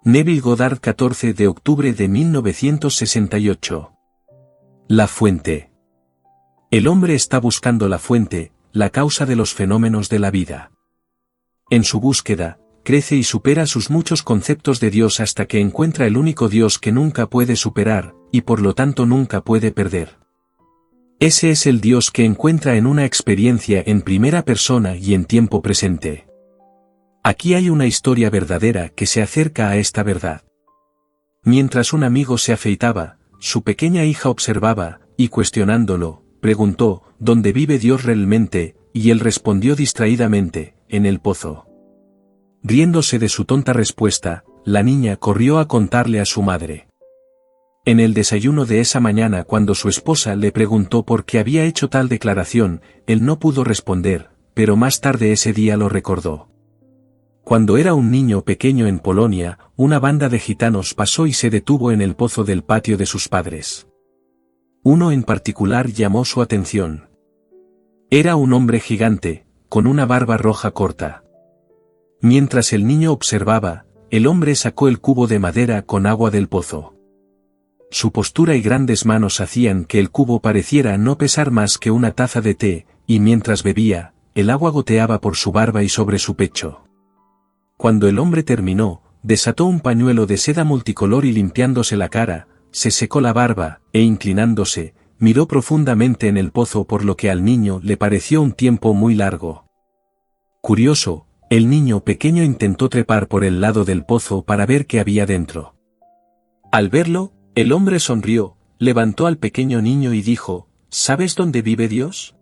Neville Goddard, 14 de octubre de 1968. La fuente. El hombre está buscando la fuente, la causa de los fenómenos de la vida. En su búsqueda, crece y supera sus muchos conceptos de Dios hasta que encuentra el único Dios que nunca puede superar, y por lo tanto nunca puede perder. Ese es el Dios que encuentra en una experiencia en primera persona y en tiempo presente. Aquí hay una historia verdadera que se acerca a esta verdad. Mientras un amigo se afeitaba, su pequeña hija observaba, y cuestionándolo, preguntó, ¿dónde vive Dios realmente? Y él respondió distraídamente, en el pozo. Riéndose de su tonta respuesta, la niña corrió a contarle a su madre. En el desayuno de esa mañana, cuando su esposa le preguntó por qué había hecho tal declaración, él no pudo responder, pero más tarde ese día lo recordó. Cuando era un niño pequeño en Polonia, una banda de gitanos pasó y se detuvo en el pozo del patio de sus padres. Uno en particular llamó su atención. Era un hombre gigante, con una barba roja corta. Mientras el niño observaba, el hombre sacó el cubo de madera con agua del pozo. Su postura y grandes manos hacían que el cubo pareciera no pesar más que una taza de té, y mientras bebía, el agua goteaba por su barba y sobre su pecho. Cuando el hombre terminó, desató un pañuelo de seda multicolor y limpiándose la cara, se secó la barba, e inclinándose, miró profundamente en el pozo, por lo que al niño le pareció un tiempo muy largo. Curioso, el niño pequeño intentó trepar por el lado del pozo para ver qué había dentro. Al verlo, el hombre sonrió, levantó al pequeño niño y dijo, ¿sabes dónde vive Dios?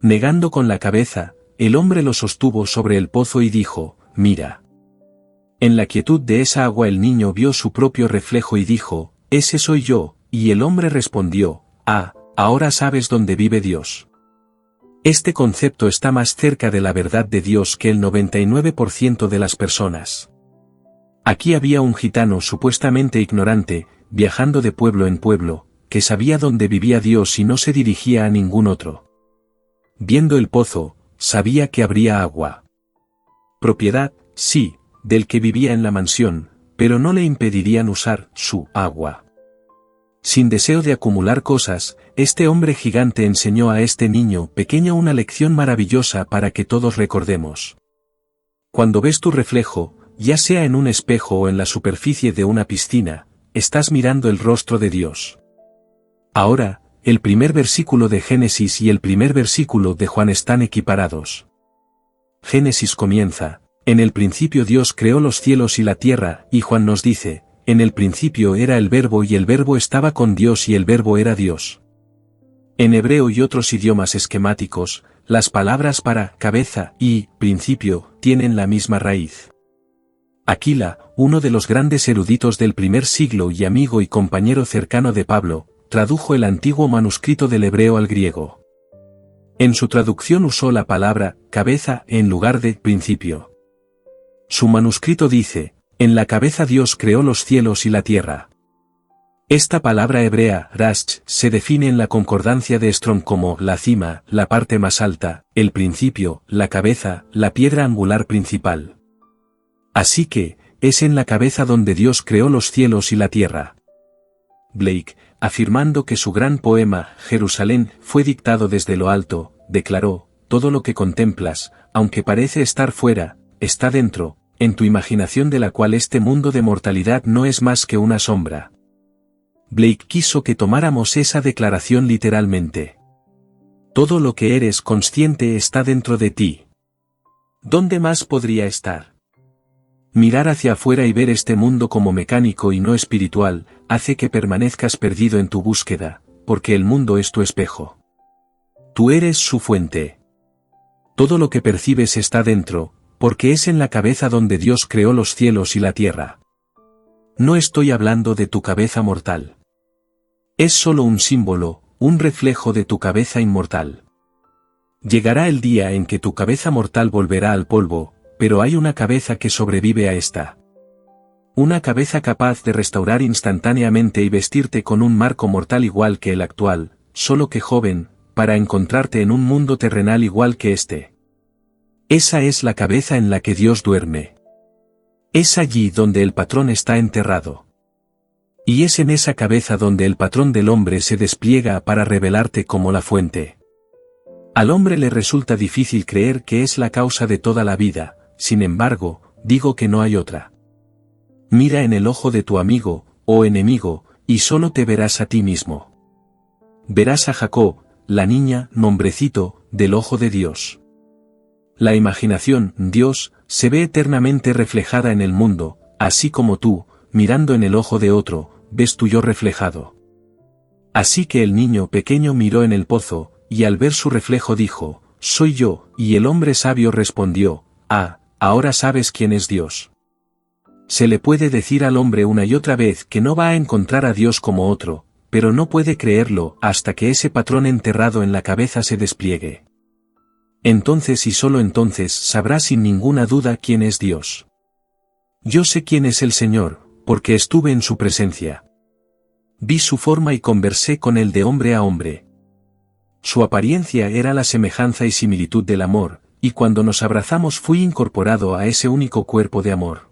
Negando con la cabeza, el hombre lo sostuvo sobre el pozo y dijo, mira. En la quietud de esa agua el niño vio su propio reflejo y dijo, ese soy yo, y el hombre respondió, ahora sabes dónde vive Dios. Este concepto está más cerca de la verdad de Dios que el 99% de las personas. Aquí había un gitano supuestamente ignorante, viajando de pueblo en pueblo, que sabía dónde vivía Dios y no se dirigía a ningún otro. Viendo el pozo, sabía que habría agua. Propiedad, sí, del que vivía en la mansión, pero no le impedirían usar su agua. Sin deseo de acumular cosas, este hombre gigante enseñó a este niño pequeño una lección maravillosa para que todos recordemos. Cuando ves tu reflejo, ya sea en un espejo o en la superficie de una piscina, estás mirando el rostro de Dios. Ahora, el primer versículo de Génesis y el primer versículo de Juan están equiparados. Génesis comienza, en el principio Dios creó los cielos y la tierra, y Juan nos dice, en el principio era el Verbo y el Verbo estaba con Dios y el Verbo era Dios. En hebreo y otros idiomas esquemáticos, las palabras para cabeza y principio tienen la misma raíz. Aquila, uno de los grandes eruditos del primer siglo y amigo y compañero cercano de Pablo, tradujo el antiguo manuscrito del hebreo al griego. En su traducción usó la palabra cabeza en lugar de principio. Su manuscrito dice, en la cabeza Dios creó los cielos y la tierra. Esta palabra hebrea, rash, se define en la concordancia de Strong como la cima, la parte más alta, el principio, la cabeza, la piedra angular principal. Así que, es en la cabeza donde Dios creó los cielos y la tierra. Blake, afirmando que su gran poema, Jerusalén, fue dictado desde lo alto, declaró, todo lo que contemplas, aunque parece estar fuera, está dentro, en tu imaginación de la cual este mundo de mortalidad no es más que una sombra. Blake quiso que tomáramos esa declaración literalmente. Todo lo que eres consciente está dentro de ti. ¿Dónde más podría estar? Mirar hacia afuera y ver este mundo como mecánico y no espiritual, hace que permanezcas perdido en tu búsqueda, porque el mundo es tu espejo. Tú eres su fuente. Todo lo que percibes está dentro, porque es en la cabeza donde Dios creó los cielos y la tierra. No estoy hablando de tu cabeza mortal. Es solo un símbolo, un reflejo de tu cabeza inmortal. Llegará el día en que tu cabeza mortal volverá al polvo, pero hay una cabeza que sobrevive a esta. Una cabeza capaz de restaurar instantáneamente y vestirte con un marco mortal igual que el actual, solo que joven, para encontrarte en un mundo terrenal igual que este. Esa es la cabeza en la que Dios duerme. Es allí donde el patrón está enterrado. Y es en esa cabeza donde el patrón del hombre se despliega para revelarte como la fuente. Al hombre le resulta difícil creer que es la causa de toda la vida, sin embargo, digo que no hay otra. Mira en el ojo de tu amigo, o enemigo, y solo te verás a ti mismo. Verás a Jacob, la niña, nombrecito, del ojo de Dios. La imaginación, Dios, se ve eternamente reflejada en el mundo, así como tú, mirando en el ojo de otro, ves tu yo reflejado. Así que el niño pequeño miró en el pozo, y al ver su reflejo dijo, soy yo, y el hombre sabio respondió, ahora sabes quién es Dios. Se le puede decir al hombre una y otra vez que no va a encontrar a Dios como otro, pero no puede creerlo hasta que ese patrón enterrado en la cabeza se despliegue. Entonces y solo entonces sabrá sin ninguna duda quién es Dios. Yo sé quién es el Señor, porque estuve en su presencia. Vi su forma y conversé con él de hombre a hombre. Su apariencia era la semejanza y similitud del amor, y cuando nos abrazamos fui incorporado a ese único cuerpo de amor.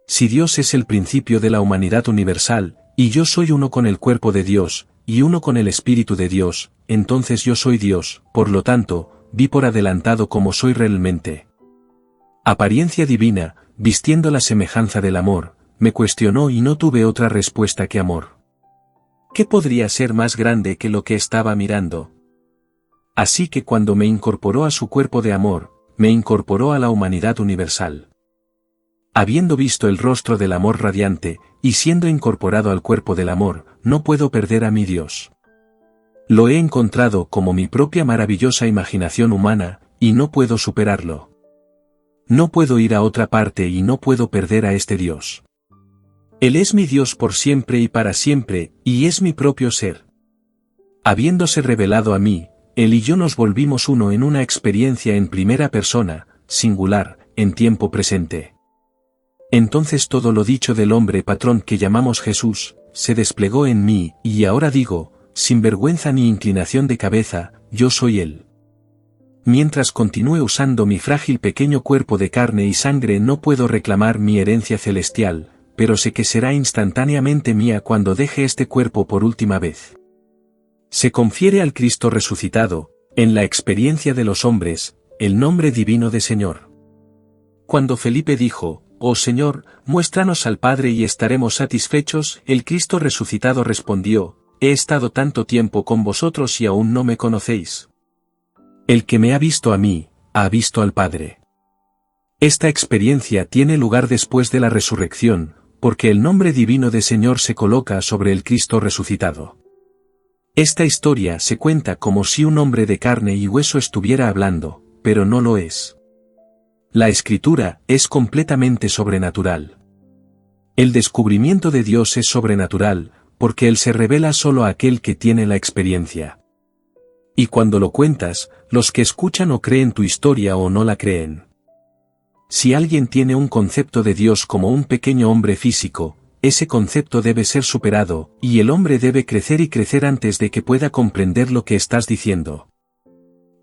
Si Dios es el principio de la humanidad universal, y yo soy uno con el cuerpo de Dios, y uno con el Espíritu de Dios, entonces yo soy Dios, por lo tanto, vi por adelantado como soy realmente. Apariencia divina, vistiendo la semejanza del amor, me cuestionó y no tuve otra respuesta que amor. ¿Qué podría ser más grande que lo que estaba mirando? Así que cuando me incorporó a su cuerpo de amor, me incorporó a la humanidad universal. Habiendo visto el rostro del amor radiante, y siendo incorporado al cuerpo del amor, no puedo perder a mi Dios. Lo he encontrado como mi propia maravillosa imaginación humana, y no puedo superarlo. No puedo ir a otra parte y no puedo perder a este Dios. Él es mi Dios por siempre y para siempre, y es mi propio ser. Habiéndose revelado a mí, Él y yo nos volvimos uno en una experiencia en primera persona, singular, en tiempo presente. Entonces todo lo dicho del hombre patrón que llamamos Jesús, se desplegó en mí, y ahora digo, sin vergüenza ni inclinación de cabeza, yo soy Él. Mientras continúe usando mi frágil pequeño cuerpo de carne y sangre no puedo reclamar mi herencia celestial, pero sé que será instantáneamente mía cuando deje este cuerpo por última vez. Se confiere al Cristo resucitado, en la experiencia de los hombres, el nombre divino de Señor. Cuando Felipe dijo, «Oh Señor, muéstranos al Padre y estaremos satisfechos», el Cristo resucitado respondió, «He estado tanto tiempo con vosotros y aún no me conocéis. El que me ha visto a mí, ha visto al Padre». Esta experiencia tiene lugar después de la resurrección, porque el nombre divino de Señor se coloca sobre el Cristo resucitado. Esta historia se cuenta como si un hombre de carne y hueso estuviera hablando, pero no lo es. La Escritura es completamente sobrenatural. El descubrimiento de Dios es sobrenatural, porque Él se revela solo a aquel que tiene la experiencia. Y cuando lo cuentas, los que escuchan o creen tu historia o no la creen. Si alguien tiene un concepto de Dios como un pequeño hombre físico, ese concepto debe ser superado, y el hombre debe crecer y crecer antes de que pueda comprender lo que estás diciendo.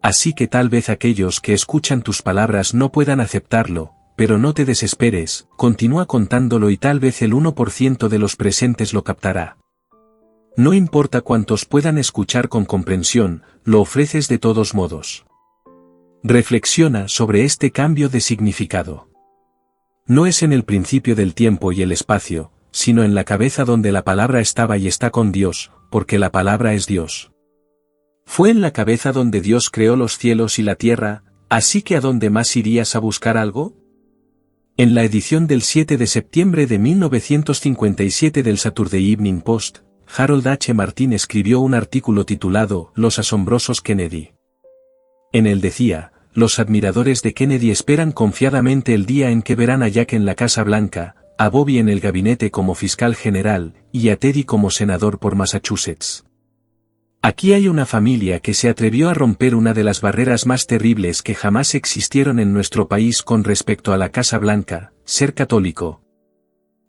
Así que tal vez aquellos que escuchan tus palabras no puedan aceptarlo, pero no te desesperes, continúa contándolo y tal vez el 1% de los presentes lo captará. No importa cuántos puedan escuchar con comprensión, lo ofreces de todos modos. Reflexiona sobre este cambio de significado. No es en el principio del tiempo y el espacio, sino en la cabeza donde la palabra estaba y está con Dios, porque la palabra es Dios. Fue en la cabeza donde Dios creó los cielos y la tierra, así que ¿a dónde más irías a buscar algo? En la edición del 7 de septiembre de 1957 del Saturday Evening Post, Harold H. Martin escribió un artículo titulado Los asombrosos Kennedy. En él decía, los admiradores de Kennedy esperan confiadamente el día en que verán a Jack en la Casa Blanca, a Bobby en el gabinete como fiscal general, y a Teddy como senador por Massachusetts. Aquí hay una familia que se atrevió a romper una de las barreras más terribles que jamás existieron en nuestro país con respecto a la Casa Blanca, ser católico.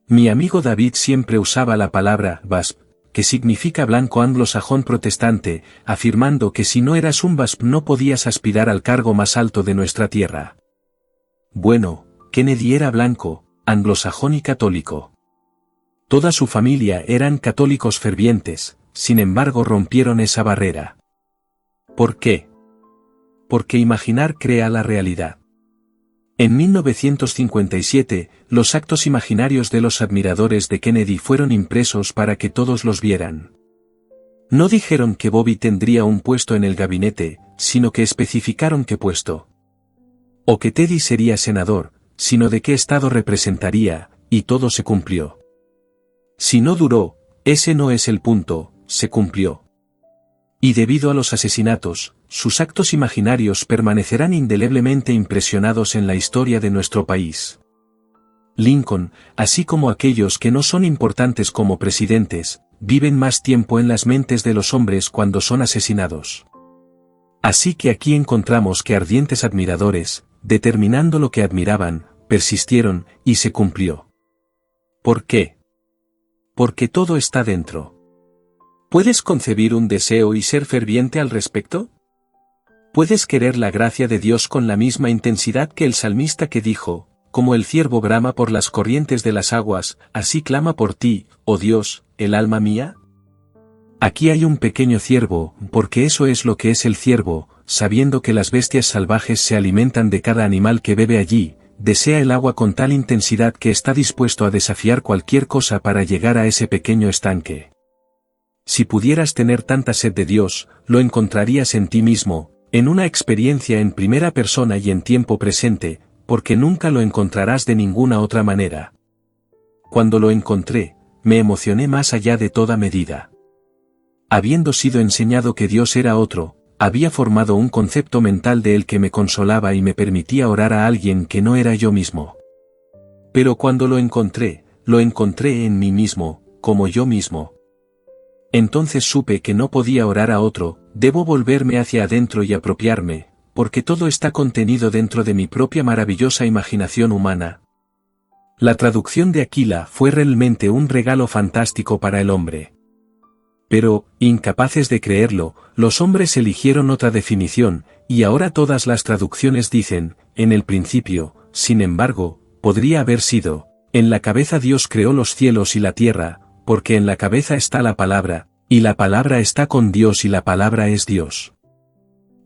Mi amigo David siempre usaba la palabra «WASP», que significa blanco anglosajón protestante, afirmando que si no eras un WASP no podías aspirar al cargo más alto de nuestra tierra. Bueno, Kennedy era blanco, anglosajón y católico. Toda su familia eran católicos fervientes, sin embargo rompieron esa barrera. ¿Por qué? Porque imaginar crea la realidad. En 1957, los actos imaginarios de los admiradores de Kennedy fueron impresos para que todos los vieran. No dijeron que Bobby tendría un puesto en el gabinete, sino que especificaron qué puesto. O que Teddy sería senador, sino de qué estado representaría, y todo se cumplió. Si no duró, ese no es el punto, se cumplió. Y debido a los asesinatos, sus actos imaginarios permanecerán indeleblemente impresionados en la historia de nuestro país. Lincoln, así como aquellos que no son importantes como presidentes, viven más tiempo en las mentes de los hombres cuando son asesinados. Así que aquí encontramos que ardientes admiradores, determinando lo que admiraban, persistieron, y se cumplió. ¿Por qué? Porque todo está dentro. ¿Puedes concebir un deseo y ser ferviente al respecto? ¿Puedes querer la gracia de Dios con la misma intensidad que el salmista que dijo, como el ciervo brama por las corrientes de las aguas, así clama por ti, oh Dios, el alma mía? Aquí hay un pequeño ciervo, porque eso es lo que es el ciervo, sabiendo que las bestias salvajes se alimentan de cada animal que bebe allí, desea el agua con tal intensidad que está dispuesto a desafiar cualquier cosa para llegar a ese pequeño estanque. Si pudieras tener tanta sed de Dios, lo encontrarías en ti mismo, en una experiencia en primera persona y en tiempo presente, porque nunca lo encontrarás de ninguna otra manera. Cuando lo encontré, me emocioné más allá de toda medida. Habiendo sido enseñado que Dios era otro, había formado un concepto mental de él que me consolaba y me permitía orar a alguien que no era yo mismo. Pero cuando lo encontré en mí mismo, como yo mismo. Entonces supe que no podía orar a otro, debo volverme hacia adentro y apropiarme, porque todo está contenido dentro de mi propia maravillosa imaginación humana. La traducción de Aquila fue realmente un regalo fantástico para el hombre. Pero, incapaces de creerlo, los hombres eligieron otra definición, y ahora todas las traducciones dicen, en el principio, sin embargo, podría haber sido, en la cabeza Dios creó los cielos y la tierra, porque en la cabeza está la palabra, y la palabra está con Dios y la palabra es Dios.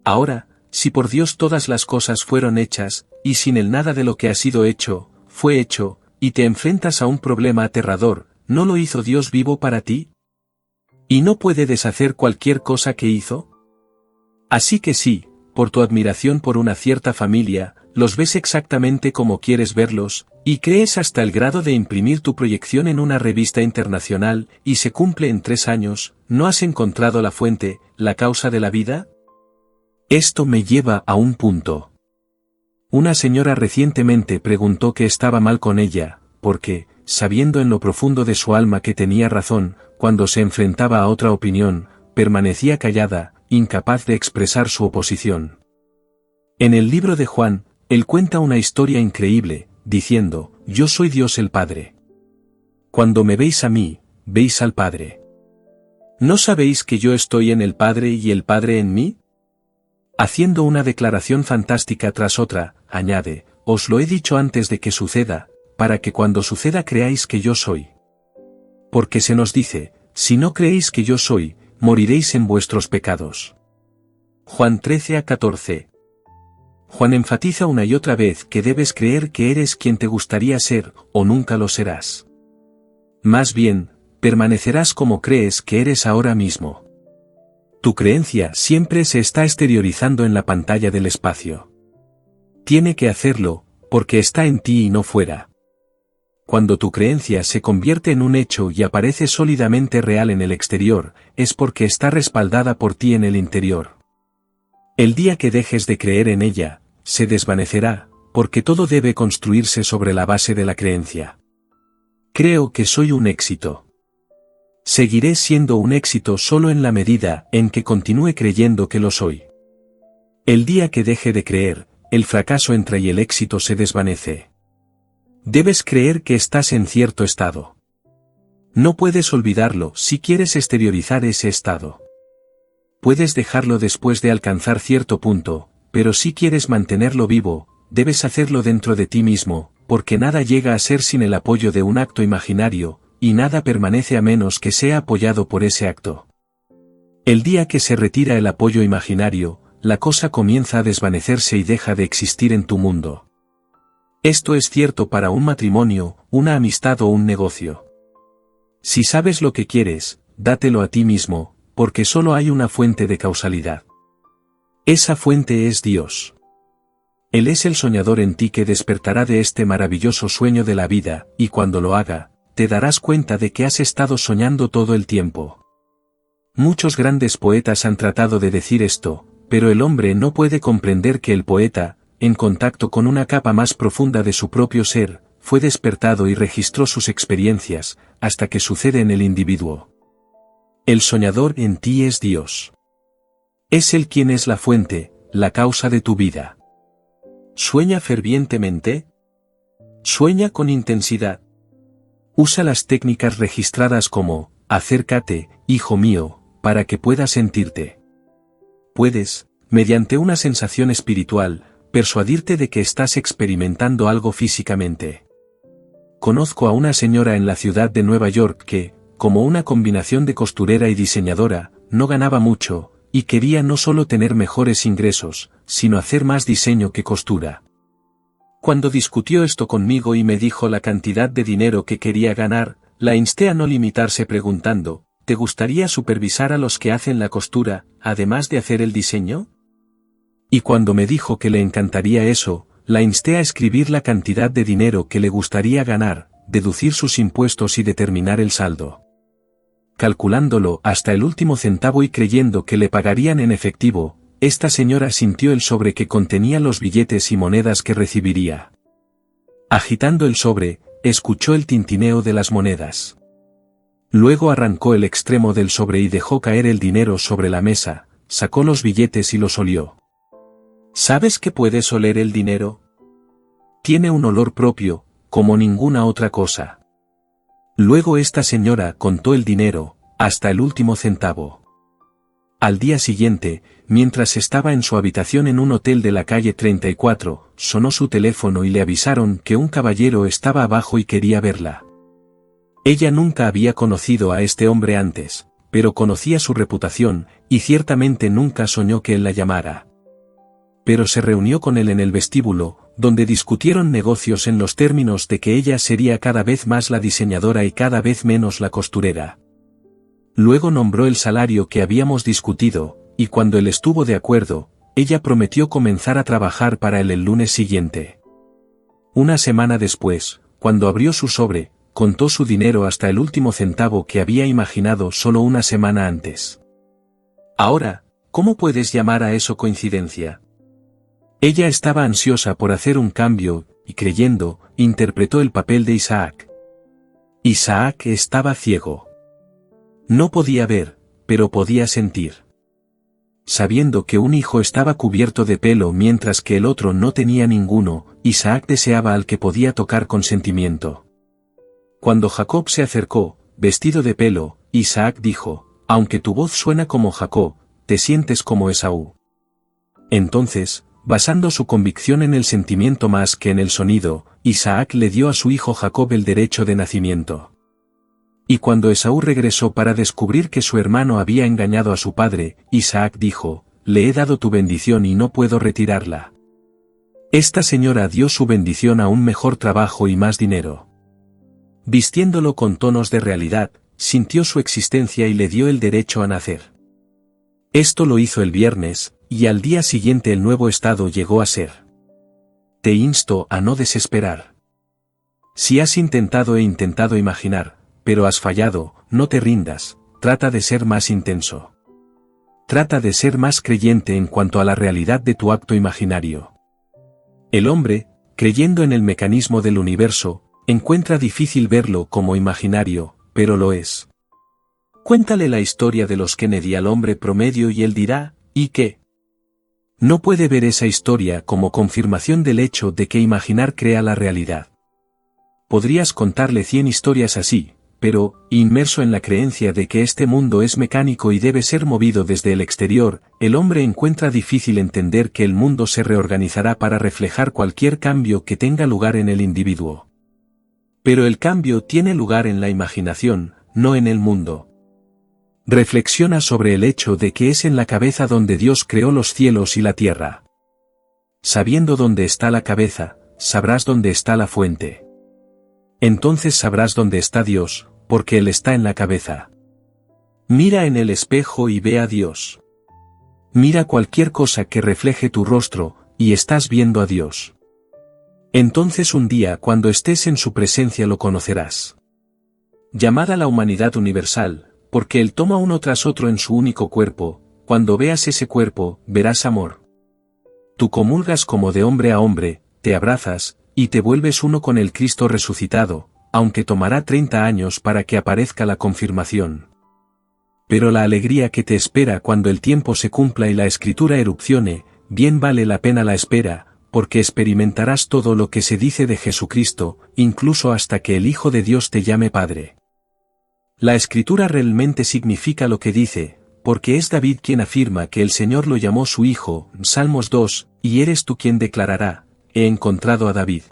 Ahora, si por Dios todas las cosas fueron hechas, y sin él nada de lo que ha sido hecho, fue hecho, y te enfrentas a un problema aterrador, ¿no lo hizo Dios vivo para ti? ¿Y no puede deshacer cualquier cosa que hizo? Así que sí, por tu admiración por una cierta familia, los ves exactamente como quieres verlos, y crees hasta el grado de imprimir tu proyección en una revista internacional, y se cumple en 3 años, ¿no has encontrado la fuente, la causa de la vida? Esto me lleva a un punto. Una señora recientemente preguntó qué estaba mal con ella, porque, sabiendo en lo profundo de su alma que tenía razón, cuando se enfrentaba a otra opinión, permanecía callada, incapaz de expresar su oposición. En el libro de Juan, él cuenta una historia increíble, diciendo, yo soy Dios el Padre. Cuando me veis a mí, veis al Padre. ¿No sabéis que yo estoy en el Padre y el Padre en mí? Haciendo una declaración fantástica tras otra, añade, os lo he dicho antes de que suceda, para que cuando suceda creáis que yo soy. Porque se nos dice, si no creéis que yo soy, moriréis en vuestros pecados. Juan 13:14. Juan enfatiza una y otra vez que debes creer que eres quien te gustaría ser, o nunca lo serás. Más bien, permanecerás como crees que eres ahora mismo. Tu creencia siempre se está exteriorizando en la pantalla del espacio. Tiene que hacerlo, porque está en ti y no fuera. Cuando tu creencia se convierte en un hecho y aparece sólidamente real en el exterior, es porque está respaldada por ti en el interior. El día que dejes de creer en ella, se desvanecerá, porque todo debe construirse sobre la base de la creencia. Creo que soy un éxito. Seguiré siendo un éxito solo en la medida en que continúe creyendo que lo soy. El día que deje de creer, el fracaso entra y el éxito se desvanece. Debes creer que estás en cierto estado. No puedes olvidarlo si quieres exteriorizar ese estado. Puedes dejarlo después de alcanzar cierto punto, pero si quieres mantenerlo vivo, debes hacerlo dentro de ti mismo, porque nada llega a ser sin el apoyo de un acto imaginario, y nada permanece a menos que sea apoyado por ese acto. El día que se retira el apoyo imaginario, la cosa comienza a desvanecerse y deja de existir en tu mundo. Esto es cierto para un matrimonio, una amistad o un negocio. Si sabes lo que quieres, dátelo a ti mismo, porque solo hay una fuente de causalidad. Esa fuente es Dios. Él es el soñador en ti que despertará de este maravilloso sueño de la vida, y cuando lo haga, te darás cuenta de que has estado soñando todo el tiempo. Muchos grandes poetas han tratado de decir esto, pero el hombre no puede comprender que el poeta, en contacto con una capa más profunda de su propio ser, fue despertado y registró sus experiencias, hasta que sucede en el individuo. El soñador en ti es Dios. Es Él quien es la fuente, la causa de tu vida. ¿Sueña fervientemente? Sueña con intensidad. Usa las técnicas registradas como, acércate, hijo mío, para que puedas sentirte. Puedes, mediante una sensación espiritual, persuadirte de que estás experimentando algo físicamente. Conozco a una señora en la ciudad de Nueva York que, como una combinación de costurera y diseñadora, no ganaba mucho, y quería no solo tener mejores ingresos, sino hacer más diseño que costura. Cuando discutió esto conmigo y me dijo la cantidad de dinero que quería ganar, la insté a no limitarse preguntando, ¿te gustaría supervisar a los que hacen la costura, además de hacer el diseño? Y cuando me dijo que le encantaría eso, la insté a escribir la cantidad de dinero que le gustaría ganar, deducir sus impuestos y determinar el saldo. Calculándolo hasta el último centavo y creyendo que le pagarían en efectivo, esta señora sintió el sobre que contenía los billetes y monedas que recibiría. Agitando el sobre, escuchó el tintineo de las monedas. Luego arrancó el extremo del sobre y dejó caer el dinero sobre la mesa, sacó los billetes y los olió. ¿Sabes que puedes oler el dinero? Tiene un olor propio, como ninguna otra cosa. Luego esta señora contó el dinero, hasta el último centavo. Al día siguiente, mientras estaba en su habitación en un hotel de la calle 34, sonó su teléfono y le avisaron que un caballero estaba abajo y quería verla. Ella nunca había conocido a este hombre antes, pero conocía su reputación, y ciertamente nunca soñó que él la llamara. Pero se reunió con él en el vestíbulo, donde discutieron negocios en los términos de que ella sería cada vez más la diseñadora y cada vez menos la costurera. Luego nombró el salario que habíamos discutido, y cuando él estuvo de acuerdo, ella prometió comenzar a trabajar para él el lunes siguiente. Una semana después, cuando abrió su sobre, contó su dinero hasta el último centavo que había imaginado solo una semana antes. Ahora, ¿cómo puedes llamar a eso coincidencia? Ella estaba ansiosa por hacer un cambio, y creyendo, interpretó el papel de Isaac. Isaac estaba ciego. No podía ver, pero podía sentir. Sabiendo que un hijo estaba cubierto de pelo mientras que el otro no tenía ninguno, Isaac deseaba al que podía tocar con sentimiento. Cuando Jacob se acercó, vestido de pelo, Isaac dijo, aunque tu voz suena como Jacob, te sientes como Esaú. Entonces, basando su convicción en el sentimiento más que en el sonido, Isaac le dio a su hijo Jacob el derecho de nacimiento. Y cuando Esaú regresó para descubrir que su hermano había engañado a su padre, Isaac dijo, le he dado tu bendición y no puedo retirarla. Esta señora dio su bendición a un mejor trabajo y más dinero. Vistiéndolo con tonos de realidad, sintió su existencia y le dio el derecho a nacer. Esto lo hizo el viernes, y al día siguiente el nuevo estado llegó a ser. Te insto a no desesperar. Si has intentado imaginar, pero has fallado, no te rindas, trata de ser más intenso. Trata de ser más creyente en cuanto a la realidad de tu acto imaginario. El hombre, creyendo en el mecanismo del universo, encuentra difícil verlo como imaginario, pero lo es. Cuéntale la historia de los Kennedy al hombre promedio y él dirá, ¿y qué? No puede ver esa historia como confirmación del hecho de que imaginar crea la realidad. Podrías contarle 100 historias así, pero, inmerso en la creencia de que este mundo es mecánico y debe ser movido desde el exterior, el hombre encuentra difícil entender que el mundo se reorganizará para reflejar cualquier cambio que tenga lugar en el individuo. Pero el cambio tiene lugar en la imaginación, no en el mundo. Reflexiona sobre el hecho de que es en la cabeza donde Dios creó los cielos y la tierra. Sabiendo dónde está la cabeza, sabrás dónde está la fuente. Entonces sabrás dónde está Dios, porque Él está en la cabeza. Mira en el espejo y ve a Dios. Mira cualquier cosa que refleje tu rostro, y estás viendo a Dios. Entonces un día cuando estés en su presencia lo conocerás. Llamad a la humanidad universal, porque Él toma uno tras otro en su único cuerpo, cuando veas ese cuerpo, verás amor. Tú comulgas como de hombre a hombre, te abrazas, y te vuelves uno con el Cristo resucitado, aunque tomará 30 años para que aparezca la confirmación. Pero la alegría que te espera cuando el tiempo se cumpla y la escritura erupcione, bien vale la pena la espera, porque experimentarás todo lo que se dice de Jesucristo, incluso hasta que el Hijo de Dios te llame Padre. La escritura realmente significa lo que dice, porque es David quien afirma que el Señor lo llamó su Hijo, Salmos 2, y eres tú quien declarará, he encontrado a David.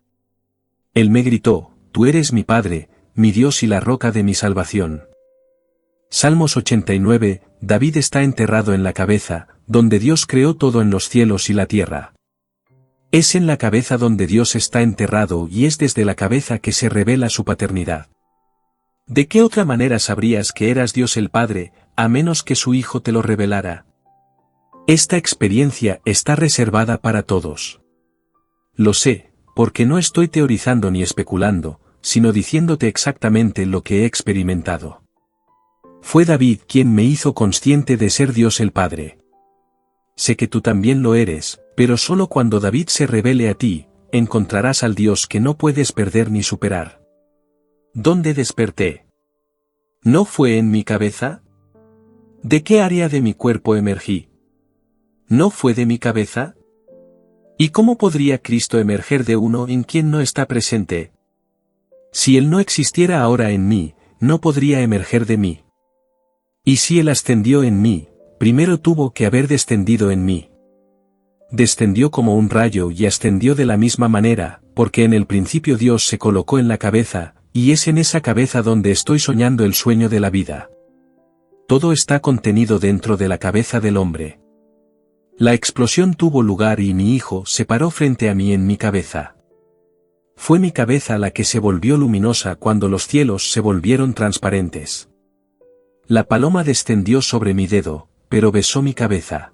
Él me gritó, tú eres mi Padre, mi Dios y la roca de mi salvación. Salmos 89, David está enterrado en la cabeza, donde Dios creó todo en los cielos y la tierra. Es en la cabeza donde Dios está enterrado y es desde la cabeza que se revela su paternidad. ¿De qué otra manera sabrías que eras Dios el Padre, a menos que su Hijo te lo revelara? Esta experiencia está reservada para todos. Lo sé, porque no estoy teorizando ni especulando, sino diciéndote exactamente lo que he experimentado. Fue David quien me hizo consciente de ser Dios el Padre. Sé que tú también lo eres, pero solo cuando David se revele a ti, encontrarás al Dios que no puedes perder ni superar. ¿Dónde desperté? ¿No fue en mi cabeza? ¿De qué área de mi cuerpo emergí? ¿No fue de mi cabeza? ¿Y cómo podría Cristo emerger de uno en quien no está presente? Si Él no existiera ahora en mí, no podría emerger de mí. Y si Él ascendió en mí, primero tuvo que haber descendido en mí. Descendió como un rayo y ascendió de la misma manera, porque en el principio Dios se colocó en la cabeza, y es en esa cabeza donde estoy soñando el sueño de la vida. Todo está contenido dentro de la cabeza del hombre. La explosión tuvo lugar y mi Hijo se paró frente a mí en mi cabeza. Fue mi cabeza la que se volvió luminosa cuando los cielos se volvieron transparentes. La paloma descendió sobre mi dedo, pero besó mi cabeza.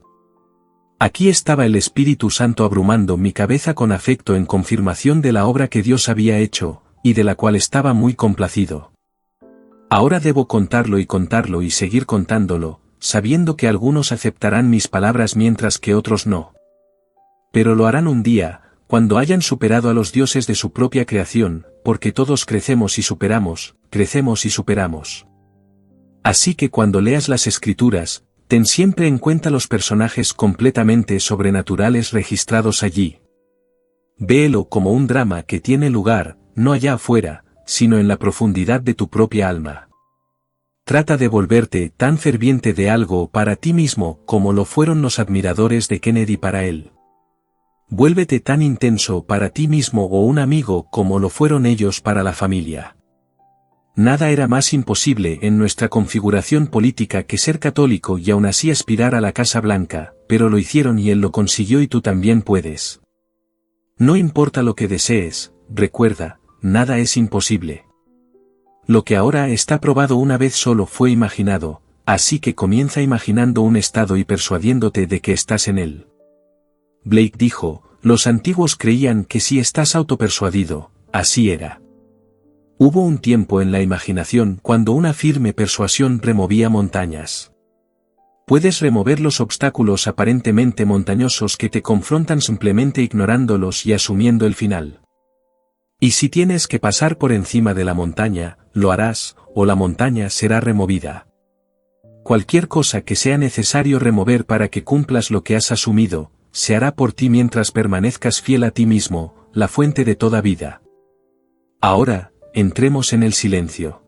Aquí estaba el Espíritu Santo abrumando mi cabeza con afecto en confirmación de la obra que Dios había hecho, y de la cual estaba muy complacido. Ahora debo contarlo y seguir contándolo, sabiendo que algunos aceptarán mis palabras mientras que otros no. Pero lo harán un día, cuando hayan superado a los dioses de su propia creación, porque todos crecemos y superamos, crecemos y superamos. Así que cuando leas las Escrituras, ten siempre en cuenta los personajes completamente sobrenaturales registrados allí. Véelo como un drama que tiene lugar, no allá afuera, sino en la profundidad de tu propia alma. Trata de volverte tan ferviente de algo para ti mismo como lo fueron los admiradores de Kennedy para él. Vuélvete tan intenso para ti mismo o un amigo como lo fueron ellos para la familia. Nada era más imposible en nuestra configuración política que ser católico y aún así aspirar a la Casa Blanca, pero lo hicieron y él lo consiguió y tú también puedes. No importa lo que desees, recuerda, nada es imposible. Lo que ahora está probado una vez solo fue imaginado, así que comienza imaginando un estado y persuadiéndote de que estás en él. Blake dijo, los antiguos creían que si estás autopersuadido, así era. Hubo un tiempo en la imaginación cuando una firme persuasión removía montañas. Puedes remover los obstáculos aparentemente montañosos que te confrontan simplemente ignorándolos y asumiendo el final. Y si tienes que pasar por encima de la montaña, lo harás, o la montaña será removida. Cualquier cosa que sea necesario remover para que cumplas lo que has asumido, se hará por ti mientras permanezcas fiel a ti mismo, la fuente de toda vida. Ahora, entremos en el silencio.